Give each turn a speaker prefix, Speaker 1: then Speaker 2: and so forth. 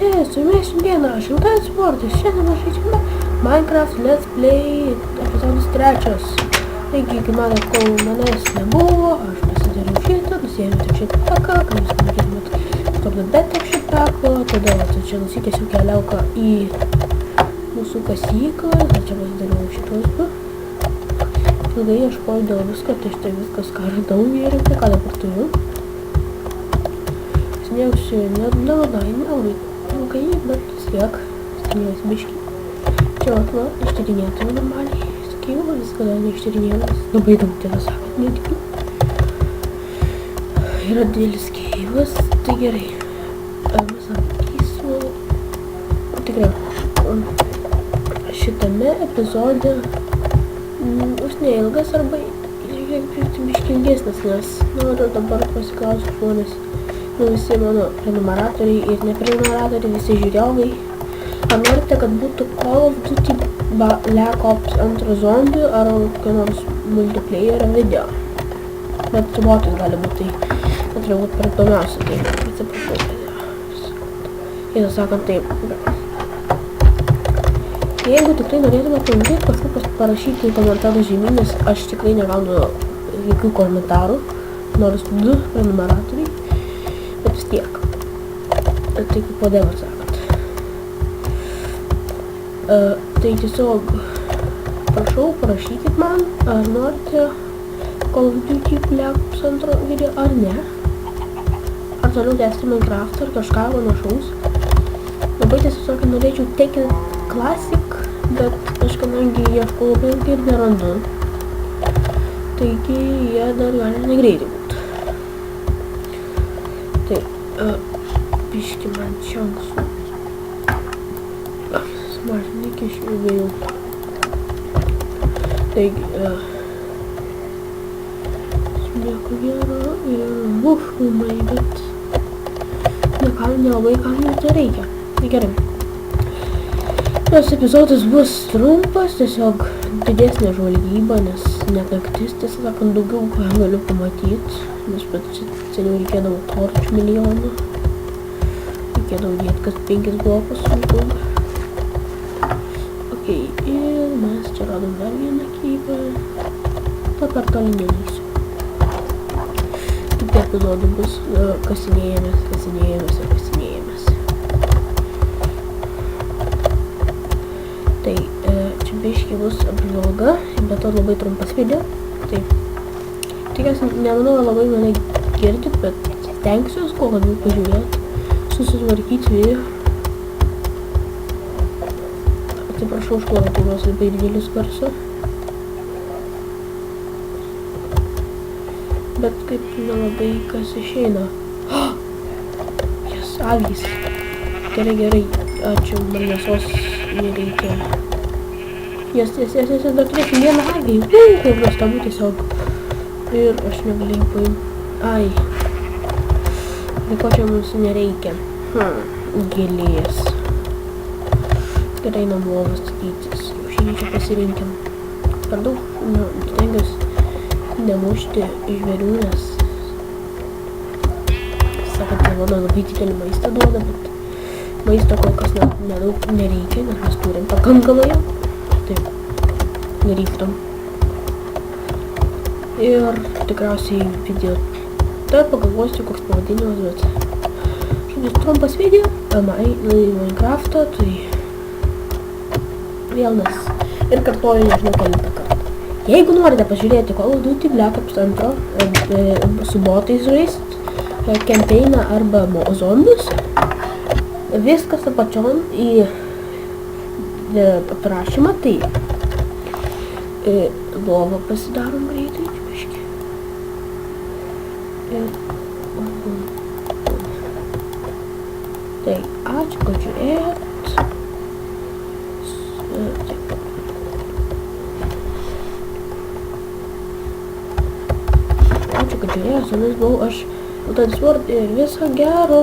Speaker 1: visi, su jumis šiandieną Šiltas sportas. Šiandien mes žaidžiame Minecraft Let's Play epizodas 3. Taigi, kai kol manęs nebuvo, aš pasidariau šitą, nusėmiau tik šitą paką, kai jūs pamatytumėt stopdą bet tik šitą pako, tada čia nusitęsiu keliauką į mūsų kasyklą, čia pasidariau šitos du. Ilgai ieškoju dėl visko, tai štai viskas ką radau įrinkti, ką dabar turiu. Sniegsiu nelabai ilgai, bet vis tiek stengiuosi biškį. Čia va, ištyrinėtume normaliai. Sakyau, viską dar neištyrinėjau, nes labai daug tiesą sakant netikiu. Yra didelis keivas, tai gerai. Mes apkysiu. Tikrai, šitame epizode bus neilgas arba biškį ilgesnis, nes noriu dabar pasiklausiu žmonės. Visi mano prenumeratoriai ir neprenumeratoriai, visi žiūriovai. Ar norite, kad būtų Call of Duty Black Ops 2 zombių ar kokio nors multiplayerio video? Bet su botais gali būti, tai turėjo būti per įdomiausia, tai atsiprašau. Jeigu sakant taip. Jeigu tikrai norėtume pamatyti, kažkur parašyti komentarų žemyn, nes aš tikrai negaunu jokių komentarų, nors 2 prenumeratoriai. Bet vis tiek. Tai kaip podėvar sakant. Tai tiesiog prašau, parašykit man, ar norite Call of Duty Black Ops 2 video ar ne. Ar toliau tęsti Minecraft ar kažką panašaus. Labai tiesiog norėčiau Tekken Classic, bet aš kadangi ieškau labai ilgai ir nerandu. Taigi jie dar gali negreitai būti. Tai, biški man čianksų. Smažinėk iš vėjų. Taigi, nieko gero ir bušumai, bet nelabai kam jų tai reikia. Tai gerai. Tas epizodas bus trumpas, tiesiog didesnė žvalgyba, nes net naktis, tiesą sakant, daugiau ką galiu pamatyti, nes bet seniau reikėdavo torčių milijonų, reikėdavo dėti kas 5 blokus sunku. Ok, ir mes čia radom dar vieną kypą, per toli nevysiu. Tik epizodų bus kasinėjamės. Tai čia biškį bus apžvalga, bet to labai trumpas video. Tai tikiuosi, nemanau, labai mane girdit, bet stengsiuos kuo labiau pažiūrėti, susitvarkyti video. Atsiprašau už klaviatūros labai didelius garsu. Bet kaip nelabai kas išeina. Jas, avys. Gerai, ačiū, man mėsos nereikia. Jas, dar turėsim vieną avį. Kaip nuostabu tiesiog. Ir aš negalėjau paimti. Ai. Tai ko čia mums nereikia? Gėlės. Gerai namo statytis. Jau šiandien čia pasirinkim. Per daug, stengiuosi nemušti žvėrių, nes sakant, mano labai didelį maistą duoda, bet maisto kol kas nedaug nereikia, nes mes turim pakankamai jau. Taip, nereiktum. Ir tikriausiai video. Tai pagalvosiu, koks pavadinimas, bet šiandien trumpas video, Minecraftą, tai vėl mes ir kartuoju nežinau kelintą kartą. Jeigu norite pažiūrėti Call of Duty Black Ops 2 su botais žaist, campaigną arba zombius, viskas apačion į aprašymą, tai lovą pasidarom greitai, biškį. Tai ačiū, kad žiūrėjot. Ačiū, kad žiūrėjot, su jumis buvau aš, Šiltas sportas ir viso gero.